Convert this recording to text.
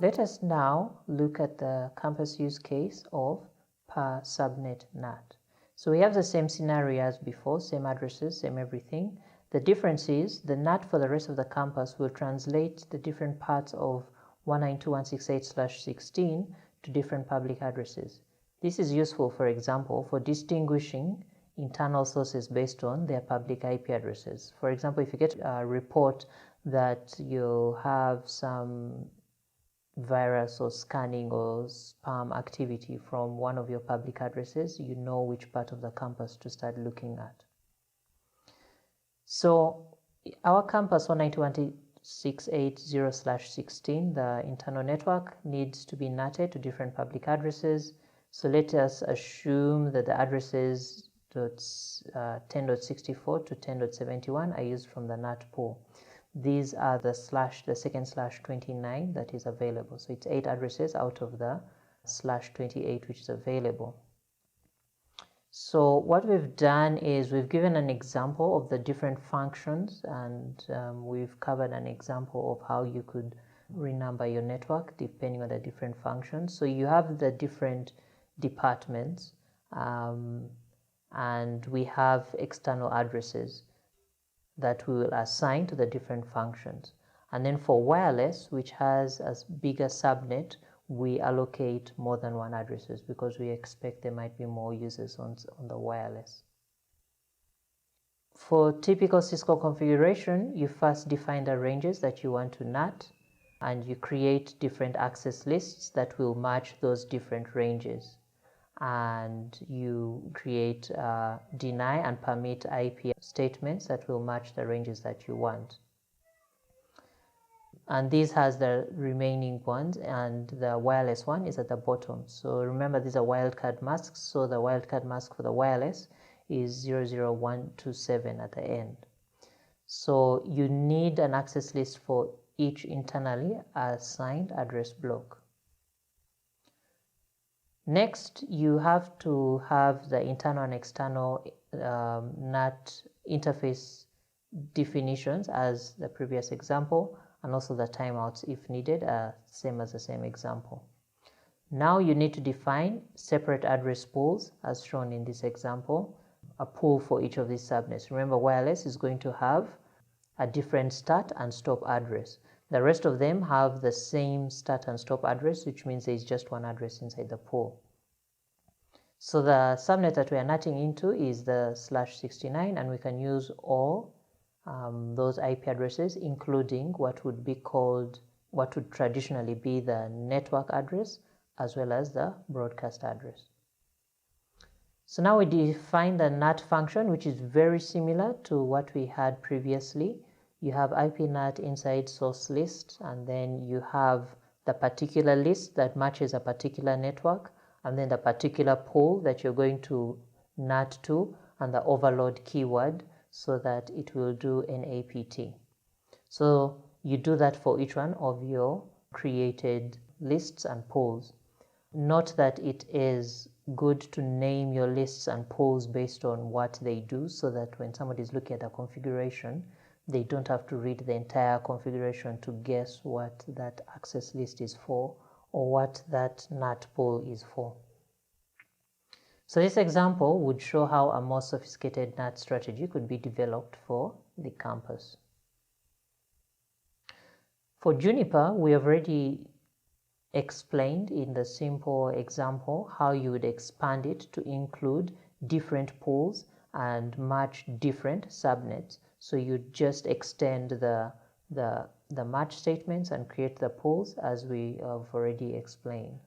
Let us now look at the campus use case of per subnet NAT. So we have the same scenario as before, same addresses, same everything. The difference is the NAT for the rest of the campus will translate the different parts of 192.168/16 to different public addresses. This is useful, for example, for distinguishing internal sources based on their public IP addresses. For example, if you get a report that you have some virus or scanning or spam activity from one of your public addresses, you know which part of the campus to start looking at. So our campus 192.168.0/16, the internal network, needs to be NATed to different public addresses. So let us assume that the addresses 10.64 to 10.71 are used from the NAT pool. These are the second /29 that is available. So it's 8 addresses out of the /28 which is available. So what we've done is we've given an example of the different functions, and we've covered an example of how you could renumber your network depending on the different functions. So you have the different departments, and we have external addresses that we will assign to the different functions. And then for wireless, which has a bigger subnet, we allocate more than one addresses because we expect there might be more users on the wireless. For typical Cisco configuration, you first define the ranges that you want to NAT, and you create different access lists that will match those different ranges. And you create deny and permit IP statements that will match the ranges that you want. And this has the remaining ones, and the wireless one is at the bottom. So remember, these are wildcard masks. So the wildcard mask for the wireless is 00127 at the end. So you need an access list for each internally assigned address block. Next, you have to have the internal and external NAT interface definitions as the previous example, and also the timeouts if needed, same as the same example. Now you need to define separate address pools as shown in this example, a pool for each of these subnets. Remember, wireless is going to have a different start and stop address. The rest of them have the same start and stop address, which means there is just one address inside the pool. So the subnet that we are NATing into is the /69, and we can use all those IP addresses, including what would traditionally be the network address, as well as the broadcast address. So now we define the NAT function, which is very similar to what we had previously. You have IP NAT inside source list, and then you have the particular list that matches a particular network, and then the particular pool that you're going to NAT to, and the overload keyword so that it will do an APT. So you do that for each one of your created lists and pools. Note that it is good to name your lists and pools based on what they do, so that when somebody is looking at the configuration, they don't have to read the entire configuration to guess what that access list is for or what that NAT pool is for. So this example would show how a more sophisticated NAT strategy could be developed for the campus. For Juniper, we have already explained in the simple example how you would expand it to include different pools and match different subnets. So you just extend the match statements and create the pools as we have already explained.